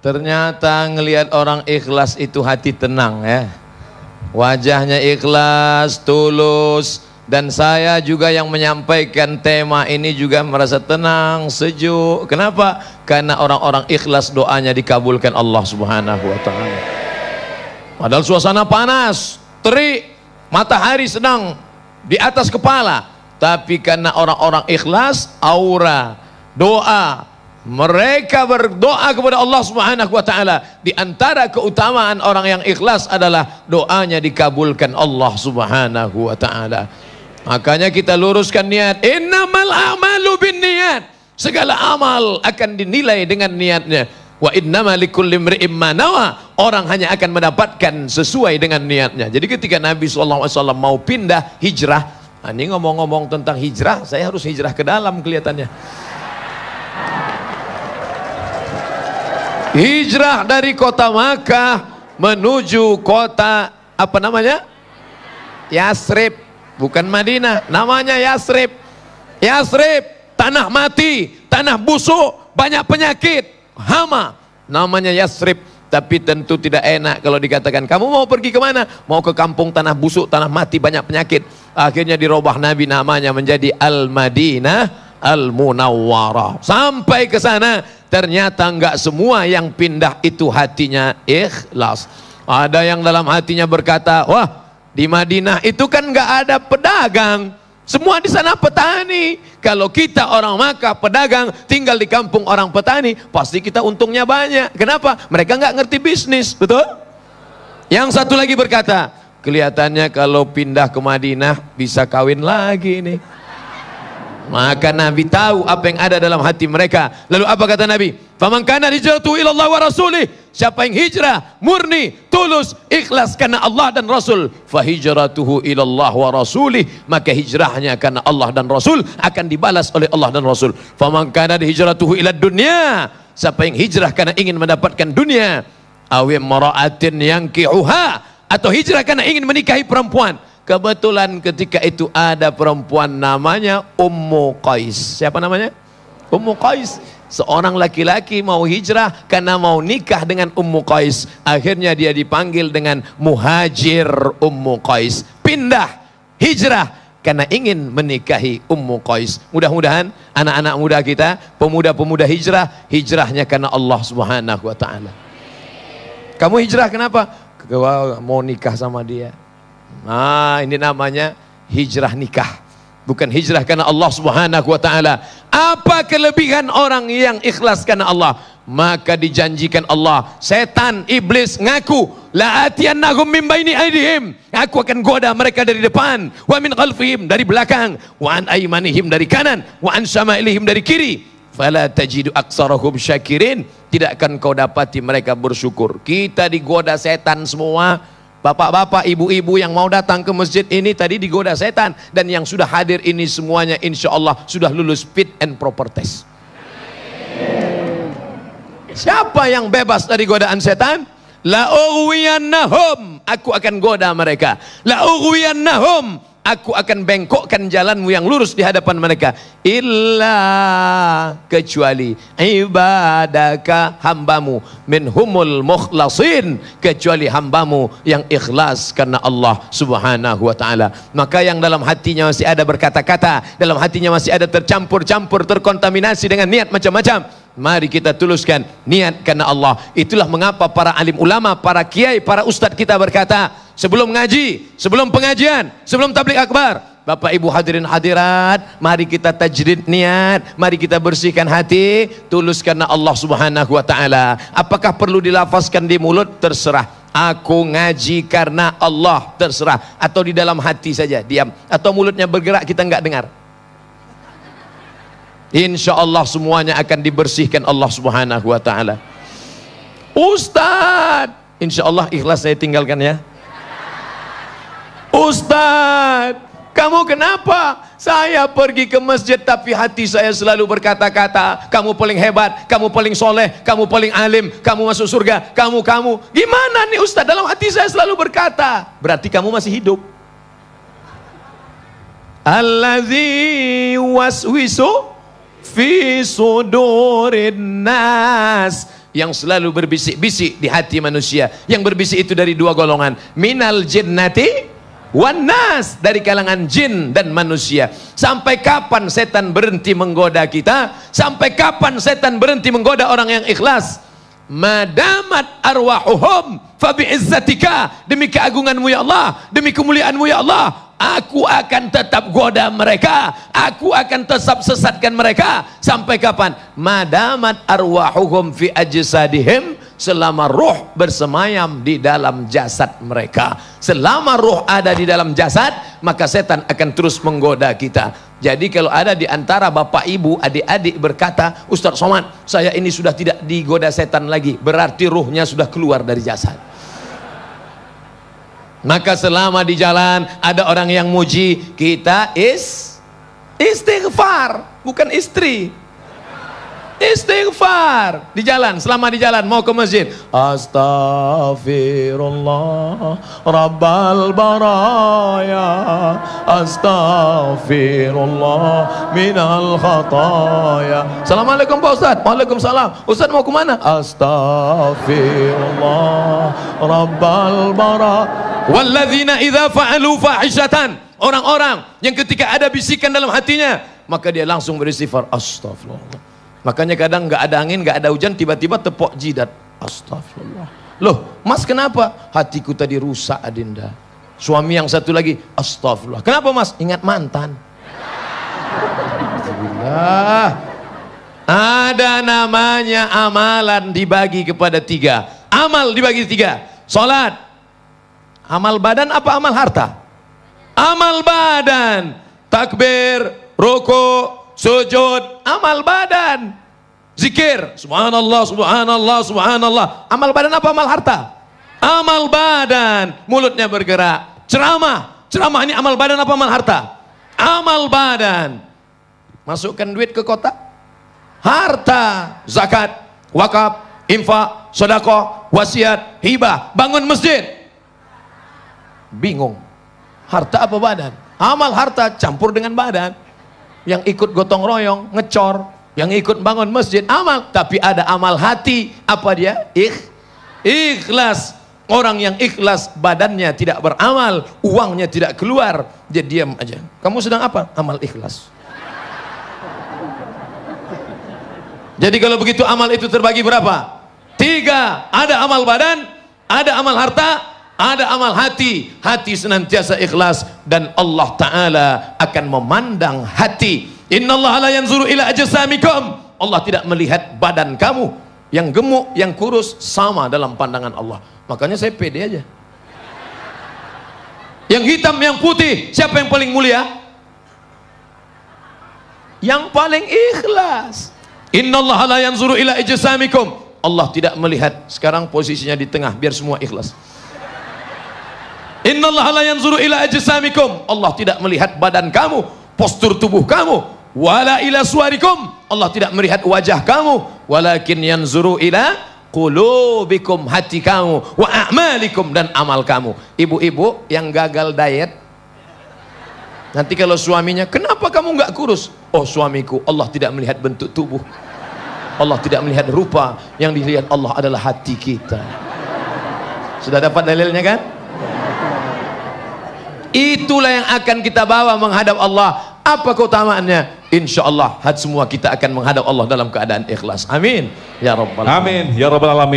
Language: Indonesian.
Ternyata ngelihat orang ikhlas itu hati tenang ya. Wajahnya ikhlas, tulus. Dan saya juga yang menyampaikan tema ini juga merasa tenang, sejuk. Kenapa? Karena orang-orang ikhlas doanya dikabulkan Allah Subhanahu wa ta'ala. Padahal suasana panas, terik, matahari sedang di atas kepala. Tapi karena orang-orang ikhlas, aura, doa, mereka berdoa kepada Allah Subhanahu wa ta'ala. Di antara keutamaan orang yang ikhlas adalah doanya dikabulkan Allah Subhanahu wa ta'ala. Makanya kita luruskan niat. Innamal a'malu binniyat. Segala amal akan dinilai dengan niatnya. Wa innama likulli imri'in ma nawa. Orang hanya akan mendapatkan sesuai dengan niatnya. Jadi ketika Nabi SAW mau pindah hijrah. Ini ngomong-ngomong tentang hijrah, saya harus hijrah ke dalam kelihatannya. Hijrah dari kota Makkah menuju kota apa namanya? Yasrib, bukan Madinah, namanya Yasrib. Yasrib, tanah mati, tanah busuk, banyak penyakit, hama. Namanya Yasrib. Tapi tentu tidak enak kalau dikatakan, kamu mau pergi kemana? Mau ke kampung tanah busuk, tanah mati, banyak penyakit. Akhirnya dirubah Nabi namanya menjadi Al-Madinah Al-Munawwarah. Sampai ke sana, ternyata enggak semua yang pindah itu hatinya ikhlas. Ada yang dalam hatinya berkata, wah di Madinah itu kan enggak ada pedagang. Semua di sana petani. Kalau kita orang Makkah pedagang, tinggal di kampung orang petani, pasti kita untungnya banyak. Kenapa? Mereka nggak ngerti bisnis, betul? Yang satu lagi berkata, kelihatannya kalau pindah ke Madinah bisa kawin lagi nih. Maka Nabi tahu apa yang ada dalam hati mereka. Lalu apa kata Nabi? Faman kana hijratuhu ila Allah wa rasulih. Siapa yang hijrah murni, tulus, ikhlas karena Allah dan Rasul, fa hijratuhu ila Allah wa rasulih, maka hijrahnya karena Allah dan Rasul akan dibalas oleh Allah dan Rasul. Faman kana hijratuhu ila dunya. Siapa yang hijrah karena ingin mendapatkan dunia, aw imra'atin yankihuha, atau hijrah karena ingin menikahi perempuan. Kebetulan ketika itu ada perempuan namanya Ummu Qais. Siapa namanya? Ummu Qais. Seorang laki-laki mau hijrah karena mau nikah dengan Ummu Qais. Akhirnya dia dipanggil dengan Muhajir Ummu Qais. Pindah, hijrah karena ingin menikahi Ummu Qais. Mudah-mudahan anak-anak muda kita, pemuda-pemuda hijrah, hijrahnya karena Allah Subhanahu wa ta'ala. Kamu hijrah kenapa? Mau nikah sama dia. Nah, ini namanya hijrah nikah. Bukan hijrah karena Allah Subhanahu wa ta'ala. Apa kelebihan orang yang ikhlas karena Allah? Maka dijanjikan Allah, setan, iblis ngaku, la atiyannahum min baini aydihim, aku akan goda mereka dari depan, wa min khalfihim, dari belakang, wa an aymanihim, dari kanan, wa an syama'ilihim, dari kiri. Fala tajidu aktsarahum syakirin, tidak akan kau dapati mereka bersyukur. Kita digoda setan semua. Bapak-bapak, ibu-ibu yang mau datang ke masjid ini tadi digoda setan. Dan yang sudah hadir ini semuanya insya Allah sudah lulus fit and proper test. Siapa yang bebas dari godaan setan? La ughwiyannahum, aku akan goda mereka. La ughwiyannahum, aku akan bengkokkan jalanmu yang lurus di hadapan mereka. Illa, kecuali ibadaka, hambamu, minhumul mukhlasin, kecuali hambamu yang ikhlas karena Allah Subhanahu wa ta'ala. Maka yang dalam hatinya masih ada berkata-kata, dalam hatinya masih ada tercampur-campur, terkontaminasi dengan niat macam-macam, mari kita tuluskan niat karena Allah. Itulah mengapa para alim ulama, para kiai, para ustadz kita berkata, sebelum ngaji, sebelum pengajian, sebelum tabligh akbar, Bapak Ibu hadirin hadirat, mari kita tajdid niat, mari kita bersihkan hati, tulus karena Allah Subhanahu wa ta'ala. Apakah perlu dilafazkan di mulut? Terserah. Aku ngaji karena Allah, terserah. Atau di dalam hati saja, diam. Atau mulutnya bergerak, kita enggak dengar. Insya Allah semuanya akan dibersihkan Allah Subhanahu wa ta'ala. Ustadz, insya Allah ikhlas saya tinggalkan ya. Ustadz, kamu kenapa? Saya pergi ke masjid tapi hati saya selalu berkata-kata, kamu paling hebat, kamu paling soleh, kamu paling alim, kamu masuk surga, kamu. Gimana nih Ustadz? Dalam hati saya selalu berkata, berarti kamu masih hidup. Allazi waswisu fi sudurin nas yang selalu berbisik-bisik di hati manusia. Yang berbisik itu dari dua golongan, minal jinnati wan nas, dari kalangan jin dan manusia. Sampai kapan setan berhenti menggoda kita? Sampai kapan setan berhenti menggoda orang yang ikhlas? Madamat arwahuhum fa bi'izzatika, demi keagunganmu ya Allah, demi kemuliaanmu ya Allah, aku akan tetap goda mereka, aku akan tetap sesatkan mereka. Sampai kapan? Madamat arwahuhum fi ajsadihim, selama ruh bersemayam di dalam jasad mereka. Selama ruh ada di dalam jasad, maka setan akan terus menggoda kita. Jadi kalau ada di antara bapak ibu, adik-adik berkata, Ustaz Somad, saya ini sudah tidak digoda setan lagi, berarti ruhnya sudah keluar dari jasad. Maka selama di jalan ada orang yang muji, kita istighfar, bukan istri. Istighfar di jalan, selama di jalan mau ke masjid, astaghfirullah rabbal baraya, astaghfirullah minal khataya. Assalamualaikum Pak Ustaz. Waalaikumsalam. Ustaz mau kemana? Astaghfirullah rabbal baraya. Walladzina idza fa'alu fahishatan, orang-orang yang ketika ada bisikan dalam hatinya, maka dia langsung beristighfar, astagfirullah. Makanya kadang nggak ada angin, nggak ada hujan, tiba-tiba tepok jidat, astagfirullah. Loh mas, kenapa? Hatiku tadi rusak Adinda. Suami yang satu lagi, astagfirullah. Kenapa mas? Ingat mantan. Alhamdulillah. Ada namanya amalan dibagi kepada tiga. Amal dibagi tiga. Salat. Amal badan apa amal harta? Amal badan. Takbir, rukuk, sujud, amal badan. Zikir, subhanallah, subhanallah, subhanallah. Amal badan apa amal harta? Amal badan. Mulutnya bergerak. Ceramah, ceramah ini amal badan apa amal harta? Amal badan. Masukkan duit ke kotak, harta. Zakat, wakaf, infak, sedekah, wasiat, hibah, bangun masjid. Bingung, harta apa badan? Amal harta campur dengan badan. Yang ikut gotong royong, ngecor, yang ikut bangun masjid, amal. Tapi ada amal hati, apa dia? Ikhlas. Orang yang ikhlas, badannya tidak beramal, uangnya tidak keluar, dia diam aja. Kamu sedang apa? Amal ikhlas. Jadi kalau begitu amal itu terbagi berapa? 3. Ada amal badan, ada amal harta, ada amal hati. Hati senantiasa ikhlas dan Allah Ta'ala akan memandang hati. Innallaha la yanzuru ila ajsamikum. Allah tidak melihat badan kamu. Yang gemuk, yang kurus sama dalam pandangan Allah. Makanya saya pede aja. Yang hitam, yang putih, siapa yang paling mulia? Yang paling ikhlas. Innallaha la yanzuru ila ajsamikum. Allah tidak melihat. Sekarang posisinya di tengah biar semua ikhlas. Innallaha la yanzuru ila ajsamikum. Allah tidak melihat badan kamu, postur tubuh kamu. Wala ila suwarikum. Allah tidak melihat wajah kamu. Walakin yanzuru ila qulubikum, hati kamu. Wa a'malikum, dan amal kamu. Ibu-ibu yang gagal diet, nanti kalau suaminya, kenapa kamu nggak kurus? Oh suamiku, Allah tidak melihat bentuk tubuh, Allah tidak melihat rupa. Yang dilihat Allah adalah hati kita. Sudah dapat dalilnya kan? Itulah yang akan kita bawa menghadap Allah. Apa keutamaannya? Insya Allah semua kita akan menghadap Allah dalam keadaan ikhlas. Amin ya rabbal alamin. Amin ya rabbal alamin.